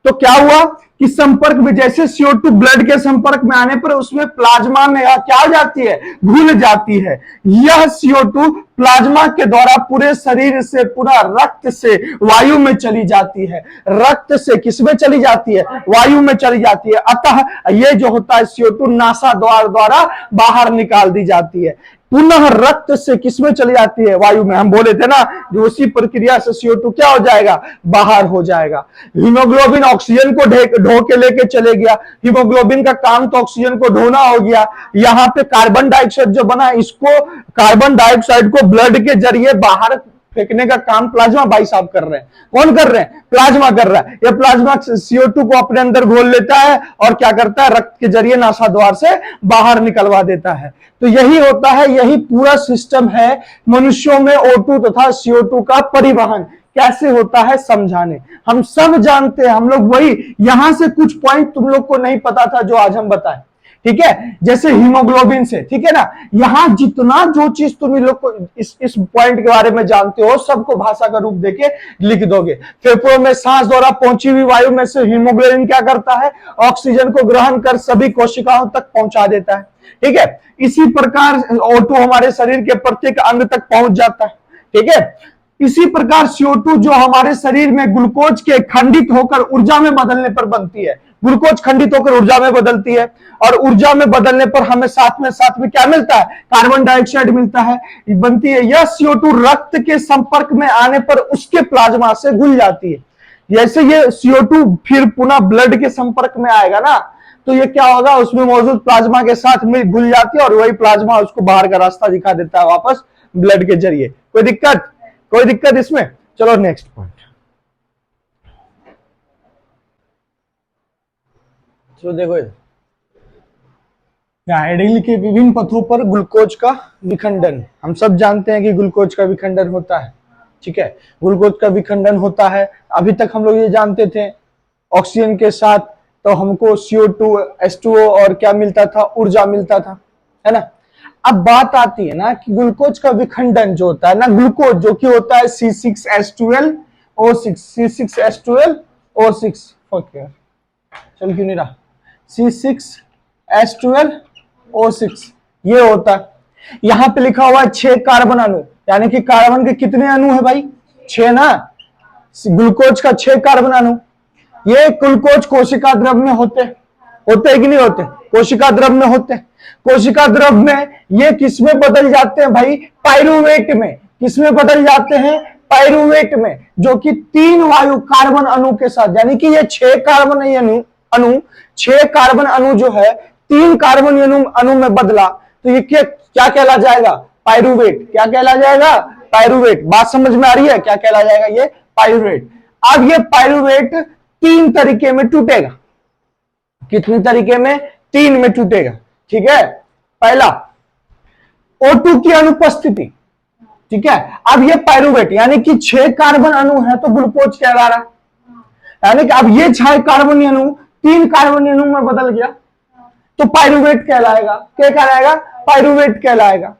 तो क्या हुआ कि संपर्क में जैसे CO2 ब्लड के संपर्क में आने पर उसमें प्लाज्मा में क्या हो जाती है, घुल जाती है। यह CO2 प्लाज्मा के द्वारा पूरे शरीर से, पूरा रक्त से वायु में चली जाती है। रक्त से किसमें चली जाती है, वायु में चली जाती है। अतः ये जो होता है CO2 नासा द्वारा बाहर निकाल दी जाती है। पुनः रक्त से किसमें चली जाती है, वायु में। हम बोले थे ना जो उसी प्रक्रिया से CO2 क्या हो जाएगा, बाहर हो जाएगा। हीमोग्लोबिन ऑक्सीजन को ढो के लेके चले गया। हीमोग्लोबिन का काम तो ऑक्सीजन को ढोना हो गया। यहाँ पे कार्बन डाइऑक्साइड जो बना, इसको कार्बन डाइऑक्साइड को ब्लड के जरिए बाहर फेंकने का काम प्लाज्मा भाई साहब कर रहे हैं। कौन कर रहे हैं, प्लाज्मा कर रहा है। यह प्लाज्मा CO2 को अपने अंदर घोल लेता है और क्या करता है, रक्त के जरिए नासा द्वार से बाहर निकलवा देता है। तो यही होता है, यही पूरा सिस्टम है मनुष्यों में O2 तथा CO2 का परिवहन कैसे होता है समझाने। हम सब जानते हैं, हम लोग वही, यहां से कुछ पॉइंट तुम लोग को नहीं पता था जो आज हम बताएं, ठीक है। जैसे हीमोग्लोबिन से, ठीक है ना, यहां जितना जो चीज तुम लोग को इस पॉइंट के बारे में जानते हो सबको भाषा का रूप देके लिख दोगे। फेफड़ों में सांस द्वारा पहुंची हुई वायु में से हीमोग्लोबिन क्या करता है, ऑक्सीजन को ग्रहण कर सभी कोशिकाओं तक पहुंचा देता है, ठीक है। इसी प्रकार O2 हमारे शरीर के प्रत्येक अंग तक पहुंच जाता है, ठीक है। इसी प्रकार CO2 जो हमारे शरीर में ग्लूकोज के खंडित होकर ऊर्जा में बदलने पर बनती है, ग्लूकोज खंडित होकर ऊर्जा में बदलती है, और ऊर्जा में बदलने पर हमें साथ में क्या मिलता है, कार्बन डाइऑक्साइड मिलता है, बनती है। यह CO2 रक्त के संपर्क में आने पर उसके प्लाज्मा से घुल जाती है। जैसे ये CO2 फिर पुनः ब्लड के संपर्क में आएगा ना, तो ये क्या होगा, उसमें मौजूद प्लाज्मा के साथ में घुल जाती है और वही प्लाज्मा उसको बाहर का रास्ता दिखा देता है वापस ब्लड के जरिए। कोई दिक्कत इसमें। चलो नेक्स्ट पॉइंट। तो देखो आयोडीन के विभिन्न पथों पर ग्लूकोज का विखंडन, हम सब जानते हैं कि ग्लूकोज का विखंडन होता है, ठीक है। ग्लूकोज का विखंडन होता है। अभी तक हम लोग ये जानते थे ऑक्सीजन के साथ तो हमको CO2 H2O और क्या मिलता था, ऊर्जा मिलता था, है ना। अब बात आती है ना कि ग्लूकोज का विखंडन जो होता है ना, ग्लूकोज जो कि होता है C6H12O6, C6H12O6, चल क्यों नहीं रहा, C6H12O6 ये होता है। यहां पे लिखा हुआ है 6 कार्बन अणु, यानी कि कार्बन के कितने अणु है भाई, 6 ना। ग्लूकोज का 6 कार्बन अणु। ये ग्लूकोज कोशिका द्रव में होते हैं कि नहीं होते, कोशिका द्रव में होते हैं। कोशिका द्रव में ये किसमें बदल जाते हैं भाई, पाइरूवेट में। किसमें बदल जाते हैं, पाइरूवेट में, जो कि 3 वायु कार्बन अणु के साथ, यानी कि ये 6 कार्बन अणु 6 कार्बन अणु जो है 3 कार्बन अणु में बदला, तो ये क्या कहला जाएगा, पाइरूवेट। क्या कहला जाएगा, पाइरूवेट। बात समझ में आ रही है, क्या कहला जाएगा, ये पाइरूवेट। अब ये पाइरूवेट 3 तरीके में टूटेगा। कितने तरीके में, 3 में टूटेगा, ठीक है। पहला O2 की अनुपस्थिति, ठीक है। अब ये पाइरूवेट यानी कि 6 कार्बन अणु है तो ग्लूकोज कहला रहा है, यानी कि अब ये 6 कार्बन अणु 3 कार्बन अणु में बदल गया तो पाइरूवेट कहलाएगा। क्या कहलाएगा, पाइरूवेट कहलाएगा।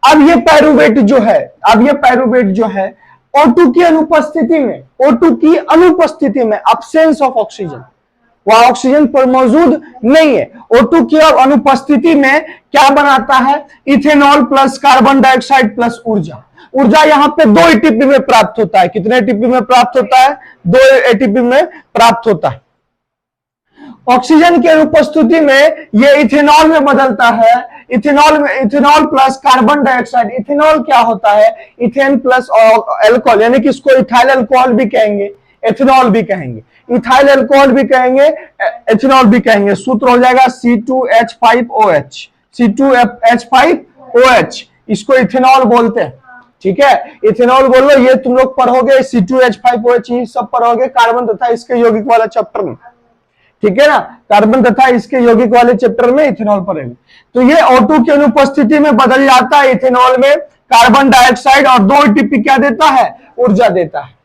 अब ये पाइरूवेट जो है O2 की अनुपस्थिति में, O2 की अनुपस्थिति में, अब्सेंस ऑफ ऑक्सीजन, वह ऑक्सीजन पर मौजूद नहीं है। O2 की अनुपस्थिति में क्या बनाता है, ethanol plus carbon dioxide plus ऊर्जा। ऊर्जा यहाँ पे 2 ATP में प्राप्त होता है। कितने ATP में प्राप्त होता है, 2 ATP में प्राप्त होता है। ऑक्सीजन की अनुपस्थिति में यह इथेनॉल में बदलता है। Ethanol plus carbon dioxide. Ethanol क्या होता है, इथेन प्लस अल्कोहल, यानी कि इसको इथाइल अल्कोहल भी कहेंगे, एथेनॉल भी कहेंगे, इथाइल अल्कोहल भी कहेंगे, एथेनॉल भी कहेंगे। सूत्र हो जाएगा C2H5OH, C2H5OH, इसको इथेनॉल बोलते हैं, ठीक है। इथेनॉल बोल लो, ये तुम लोग पढ़ोगे C2H5OH, ये सब पढ़ोगे कार्बन तथा इसके यौगिक वाला चैप्टर में, ठीक है ना। कार्बन तथा इसके यौगिक वाले चैप्टर में इथेनॉल पढ़ेंगे। तो ये O2 की अनुपस्थिति में बदल जाता है इथेनॉल में, कार्बन डाइऑक्साइड, और 2 ATP क्या देता है, ऊर्जा देता है।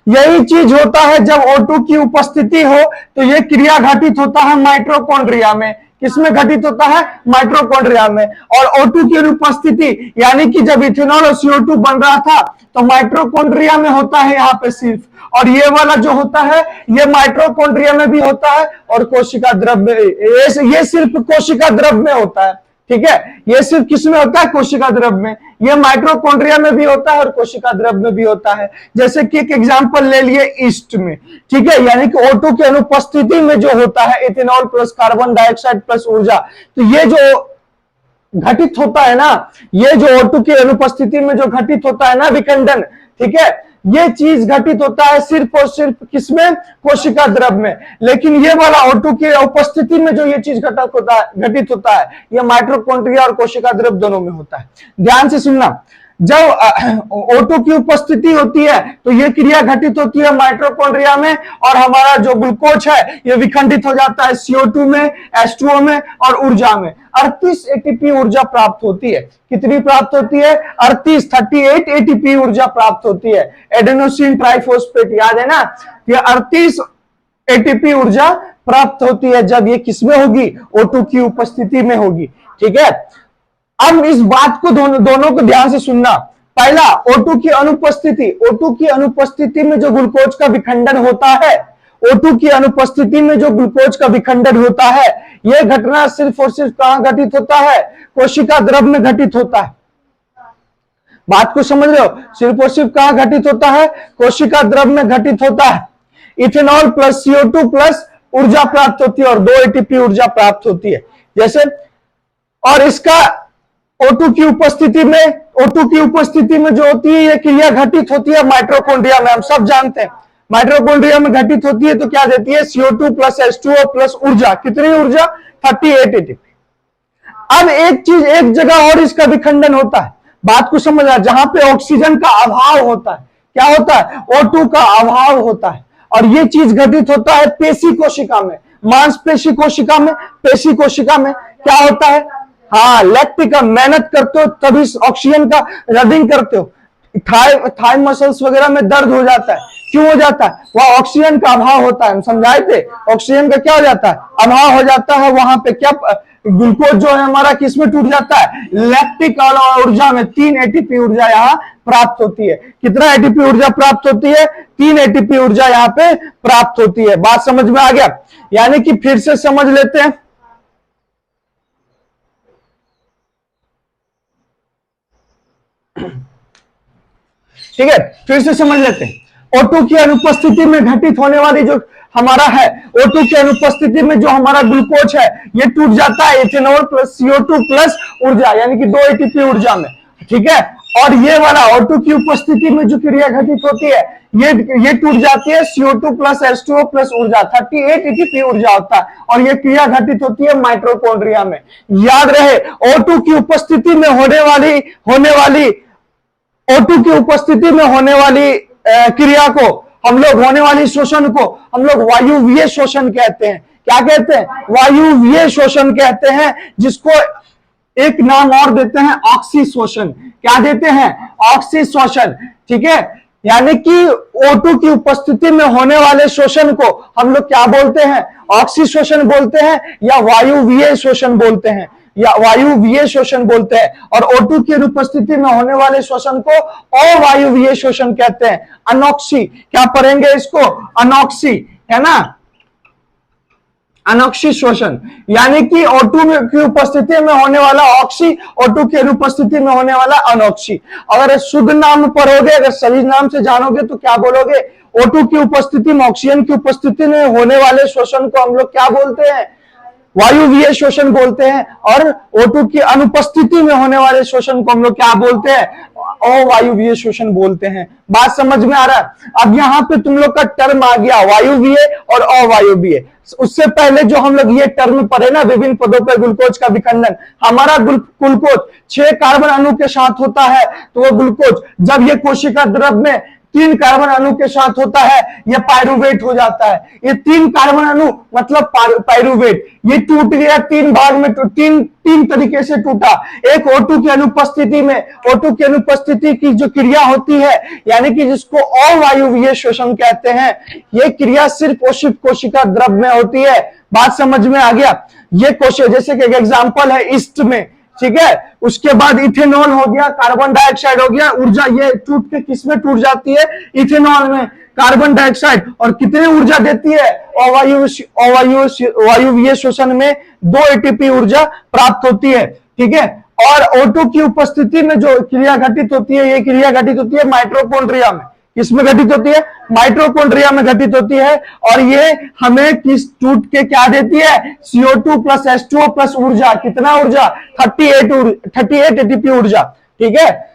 यही चीज होता है जब O2 की उपस्थिति हो तो यह क्रिया घटित होता है माइटोकॉन्ड्रिया में। किसमें घटित होता है? माइटोकॉन्ड्रिया में। और O2 की अनुपस्थिति, यानी कि जब इथेनॉल और CO2 बन रहा था तो माइटोकॉन्ड्रिया में होता है यहाँ पे सिर्फ, और ये वाला जो होता है ये माइटोकॉन्ड्रिया में भी होता है और कोशिका द्रव में, ये सिर्फ कोशिका द्रव में होता है। ठीक है, ये सिर्फ किस में होता है? कोशिका द्रव में। ये माइटोकॉन्ड्रिया में भी होता है और कोशिका द्रव में भी होता है। जैसे कि एक एग्जांपल ले लिए ईस्ट में, ठीक है, यानी कि O2 की अनुपस्थिति में जो होता है ethanol plus carbon dioxide plus ऊर्जा, तो ये जो घटित होता है ना, ये जो O2 की अनुपस्थिति में जो घटित होता है ना विखंडन, ठीक है, ये चीज घटित होता है सिर्फ और सिर्फ किसमें? कोशिका द्रव में। लेकिन ये वाला O2 की उपस्थिति में जो ये चीज घटित होता है ये माइटोकॉन्ड्रिया और कोशिका द्रव दोनों में होता है। ध्यान से सुनना, जब O2 की उपस्थिति होती है तो ये क्रिया घटित होती है माइटोकॉन्ड्रिया में, और हमारा जो ग्लूकोज है ये विखंडित हो जाता है CO2 में, H2O में और ऊर्जा में। 38 ATP ऊर्जा प्राप्त होती है। कितनी प्राप्त होती है? 38 ATP ऊर्जा प्राप्त होती है। एडेनोसिन ट्राइफॉस्फेट, याद है ना, ये 38 ATP ऊर्जा प्राप्त होती है जब ये किसमें होगी? O2 की उपस्थिति में होगी। ठीक है, अब इस बात को दोनों को ध्यान से सुनना। पहला, O2 की अनुपस्थिति, O2 की अनुपस्थिति में जो ग्लूकोज का विखंडन होता है, O2 की अनुपस्थिति में जो ग्लूकोज का विखंडन होता है, यह घटना सिर्फ और सिर्फ कहां घटित होता है? कोशिका द्रव में घटित होता है। बात को समझ रहे हो? सिर्फ और सिर्फ कहां घटित होता है? कोशिका द्रव में घटित होता है। इथेनॉल प्लस CO2 प्लस ऊर्जा प्राप्त होती है और 2 ATP ऊर्जा प्राप्त होती है। जैसे, और इसका O2 की उपस्थिति में जो होती है ये क्रिया घटित होती है माइटोकॉन्ड्रिया में। हम सब जानते हैं माइटोकॉन्ड्रिया में घटित होती है तो क्या देती है? CO2 प्लस H2O प्लस ऊर्जा। कितनी ऊर्जा? 38 ATP। अब एक चीज, एक जगह और इसका विखंडन होता है। बात को समझना, जहां पे ऑक्सीजन का अभाव होता है, क्या होता है? O2 का अभाव होता है, और ये चीज घटित होता है पेशी कोशिका में, मांसपेशी कोशिका में, पेशी कोशिका में। क्या होता है? हाँ, लैक्टिक, मेहनत करते हो तभी ऑक्सीजन का रनिंग करते हो, थाई मसल्स वगैरह में दर्द हो जाता है। क्यों हो जाता है? वह ऑक्सीजन का अभाव होता है। हम समझाए थे, ऑक्सीजन का क्या हो जाता है? अभाव हो जाता है। वहां पे क्या ग्लूकोज जो है हमारा किसमें टूट जाता है? लैक्टिक ऊर्जा में। 3 ATP ऊर्जा यहाँ प्राप्त होती है। कितना ATP ऊर्जा प्राप्त होती है? 3 ATP ऊर्जा यहाँ पे प्राप्त होती है। बात समझ में आ गया? यानी कि फिर से समझ लेते हैं, ठीक है, फिर से समझ लेते हैं। O2 की अनुपस्थिति में घटित होने वाली जो हमारा है, O2 की अनुपस्थिति में जो हमारा ग्लूकोज है ये टूट जाता है इथेनॉल प्लस CO2 प्लस ऊर्जा, यानी कि 2 ATP ऊर्जा में। ठीक है, और ये वाला O2 की उपस्थिति में जो क्रिया घटित होती है ये टूट जाती है CO2 प्लस H2O प्लस ऊर्जा। 38 ATP ऊर्जा होता है, और ये क्रिया घटित होती है माइटोकॉन्ड्रिया में। याद रहे, O2 की उपस्थिति में होने वाली O2 की उपस्थिति में होने वाली क्रिया को हम लोग, होने वाली शोषण को हम लोग वायुवीय शोषण कहते हैं। क्या कहते हैं? वायुवीय शोषण कहते हैं, जिसको एक नाम और देते हैं ऑक्सी शोषण। क्या देते हैं? ऑक्सी शोषण। ठीक है, यानी कि O2 की उपस्थिति में होने वाले शोषण को हम लोग क्या बोलते हैं? ऑक्सी शोषण बोलते हैं, या वायुवीय शोषण बोलते हैं, या वायुवीय शोषण बोलते हैं। और O2 की अनुपस्थिति में होने वाले शोषण को अवायुवीय शोषण कहते हैं। अनॉक्सी, क्या पढ़ेंगे इसको? अनॉक्सी, है ना, अनॉक्सी शोषण, यानी कि O2 की उपस्थिति में होने वाला ऑक्सी, O2 की अनुपस्थिति में होने वाला अनॉक्सी। अगर शुद्ध नाम पढ़ोगे, अगर सही नाम से जानोगे तो क्या बोलोगे? O2 की उपस्थिति में, ऑक्सीजन की उपस्थिति में होने वाले शोषण को हम लोग क्या बोलते हैं? वायुवीय शोषण बोलते हैं। और O2 की अनुपस्थिति में होने वाले शोषण को हम लोग क्या बोलते हैं? अवायुवीय शोषण बोलते हैं। बात समझ में आ रहा है? अब यहाँ पे तुम लोग का टर्म आ गया वायुवीय और अवायुवीय। उससे पहले जो हम लोग ये टर्म पढ़े ना, विभिन्न पदों पर ग्लूकोज का विखंडन, हमारा ग्लूकोज 6 कार्बन अणु के साथ होता है, तो वो ग्लूकोज जब ये कोशिका द्रव में 3 कार्बन अणु के साथ होता है, यह पायरुवेट हो जाता है। ये 3 कार्बन अणु मतलब पायरुवेट, ये टूट गया 3 भाग में, तीन तरीके से टूटा। एक O2 की अनुपस्थिति में, O2 की अनुपस्थिति की जो क्रिया होती है, यानी कि जिसको अवायुवीय शोषण कहते हैं, ये क्रिया सिर्फ और सिर्फ कोशिका द्रव में होती है। बात समझ में आ गया? ये क्वेश्चन, जैसे कि एग्जांपल है ईस्ट में, ठीक है, उसके बाद इथेनॉल हो गया, कार्बन डाइऑक्साइड हो गया, ऊर्जा ये टूट के किस में टूट जाती है, इथेनॉल में, कार्बन डाइऑक्साइड, और कितनी ऊर्जा देती है, वायुवीय शोषण में 2 एटीपी ऊर्जा प्राप्त होती है, ठीक है। और O2 की उपस्थिति में जो क्रिया घटित होती है, ये क्रिया घटित होती है माइटोकॉन्ड्रिया में, किसमें घटित होती है, माइटोकॉन्ड्रिया में घटित होती है, और ये हमें किस टूट के क्या देती है, CO2 प्लस H2O प्लस ऊर्जा, कितना ऊर्जा, 38 एटीपी ऊर्जा, ठीक है।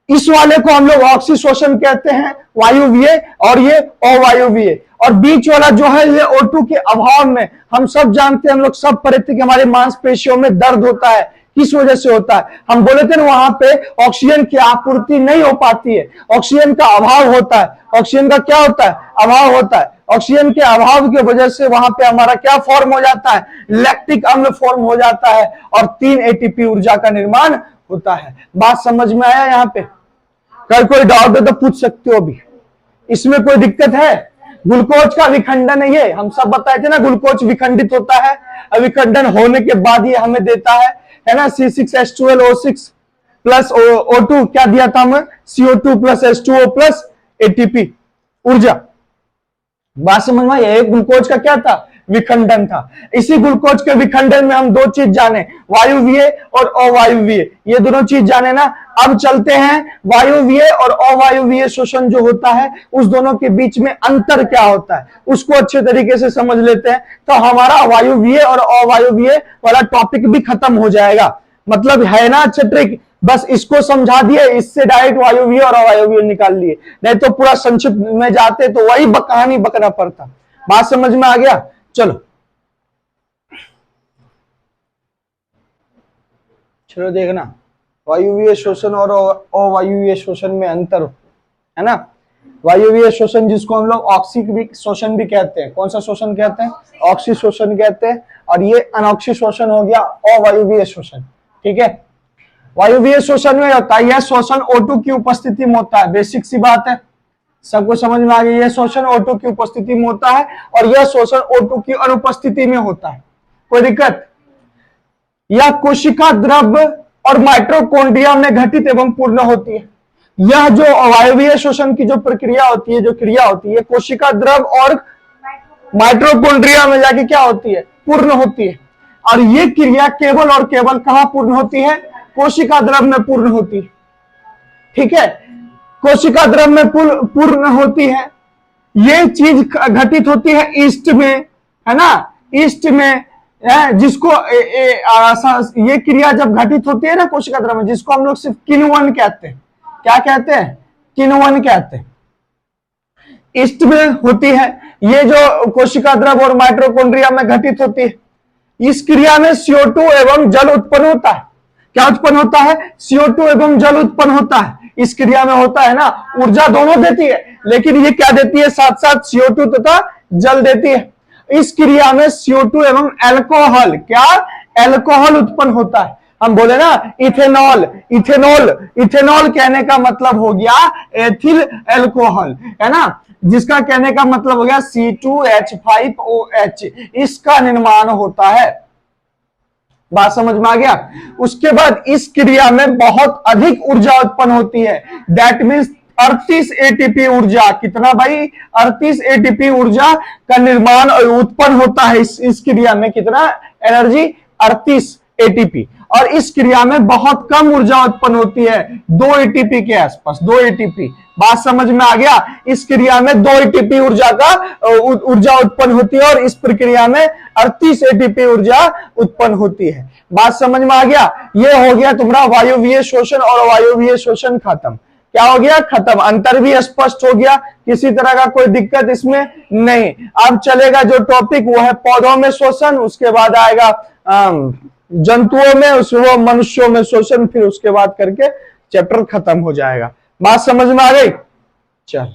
इस वाले को हम लोग ऑक्सीशोषण कहते हैं, वायुवीय, और ये अवायुवीय। और बीच वाला जो है ये O2 के अभाव में, हम सब जानते हैं, हम लोग सब पढ़े थे कि हमारे मांसपेशियों में दर्द होता है, किस वजह से होता है, हम बोले थे ना, वहां पे ऑक्सीजन की आपूर्ति नहीं हो पाती है, ऑक्सीजन का अभाव होता है। ऑक्सीजन का क्या होता है, अभाव होता है। ऑक्सीजन के अभाव की वजह से वहां पे हमारा क्या फॉर्म हो जाता है, लैक्टिक अम्ल फॉर्म हो जाता है, और 3 एटीपी ऊर्जा का निर्माण होता है। बात समझ में आया? यहाँ पे कल कोई डाउट है तो पूछ सकते हो अभी, इसमें कोई दिक्कत है? ग्लूकोज का विखंडन है ये, हम सब बताए थे ना, ग्लूकोज विखंडित होता है, विखंडन होने के बाद ये हमें देता है ना, C6H12O6 प्लस O2, क्या दिया था हमें, CO2 plus H2O plus ATP ऊर्जा। बात समझ में? ये ग्लूकोज का क्या था, विखंडन था। इसी ग्लूकोज के विखंडन में हम 2 चीज जाने, वायुवीय और अवायुवीय, ये दोनों चीज जाने ना। अब चलते हैं वायुवीय और अवायुवीय शोषण जो होता है, उस दोनों के बीच में अंतर क्या होता है, उसको अच्छे तरीके से समझ लेते हैं, तो हमारा वायुवीय और अवायुवीय वाला टॉपिक भी खत्म हो जाएगा। मतलब है ना अच्छा ट्रिक, बस इसको समझा दिए, इससे डायरेक्ट वायुवीय और अवायुवीय निकाल लिए, नहीं तो पूरा संक्षिप्त में जाते तो वही कहानी बकना पड़ता। बात समझ में आ गया? चलो चलो देखना, वायुवीय शोषण और अवायुवीय शोषण में अंतर है ना। वायुवीय शोषण जिसको हम लोग ऑक्सीक शोषण भी कहते हैं, कौन सा शोषण कहते हैं, ऑक्सी शोषण कहते हैं, और ये अनऑक्सी शोषण हो गया अवायुवीय शोषण, ठीक है। वायुवीय शोषण में होता है, यह शोषण O2 की उपस्थिति में होता है, बेसिक सी बात है, सबको समझ में आ गई। यह शोषण O2 की उपस्थिति में होता है, और यह शोषण O2 की अनुपस्थिति में होता है, कोई दिक्कत? यह कोशिका द्रव्य और माइटोकॉन्ड्रिया में घटित एवं पूर्ण होती है। यह जो वायुवीय शोषण की जो प्रक्रिया होती है, जो क्रिया होती है, कोशिका द्रव्य और माइटोकॉन्ड्रिया में जाके क्या होती है, पूर्ण होती है। और ये क्रिया केवल और केवल कहां पूर्ण होती है, कोशिका द्रव्य में पूर्ण होती है, ठीक है। कोशिका द्रव्य में पूर्ण होती है। ये चीज घटित होती है ईस्ट में, है ना, ईस्ट में जिसको ये क्रिया जब घटित होती है ना कोशिका द्रव्य में, जिसको हम लोग सिर्फ किण्वन कहते हैं, क्या कहते हैं, किण्वन कहते हैं, ईस्ट में होती है। ये जो कोशिका द्रव्य और माइटोकॉन्ड्रिया में घटित होती है, इस क्रिया में CO2 एवं जल उत्पन्न होता है। क्या उत्पन्न होता है, CO2 एवं जल उत्पन्न होता है। इस क्रिया में होता है ना, ऊर्जा दोनों देती है, लेकिन ये क्या देती है, साथ साथ CO2 तथा जल देती है। इस क्रिया में CO2 एवं अल्कोहल, क्या, अल्कोहल उत्पन्न होता है। हम बोले ना इथेनॉल, इथेनॉल, इथेनॉल कहने का मतलब हो गया एथिल अल्कोहल, है ना, जिसका कहने का मतलब हो गया C2H5OH, इसका निर्माण होता है। बात समझ में आ गया? उसके बाद इस क्रिया में बहुत अधिक ऊर्जा उत्पन्न होती है, दैट मीन्स 38 एटीपी ऊर्जा, कितना भाई, 38 एटीपी ऊर्जा का निर्माण और उत्पन्न होता है इस क्रिया में। कितना एनर्जी, 38 एटीपी। और इस क्रिया में बहुत कम ऊर्जा उत्पन्न होती है, 2 एटीपी के आसपास, 2 एटीपी। बात समझ में आ गया? इस क्रिया में 2 एटीपी ऊर्जा उत्पन्न होती है, और इस प्रक्रिया में 38 एटीपी ऊर्जा उत्पन्न होती है। बात समझ में आ गया? ये हो गया तुम्हारा वायुवीय शोषण और अवायुवीय शोषण खत्म। क्या हो गया, खत्म। अंतर भी स्पष्ट हो गया, किसी तरह का कोई दिक्कत इसमें नहीं। अब चलेगा जो टॉपिक, वो है पौधों में शोषण, उसके बाद आएगा जंतुओं में, उसमें मनुष्यों में शोषण, फिर उसके बाद करके चैप्टर खत्म हो जाएगा। बात समझ में आ गई? चल।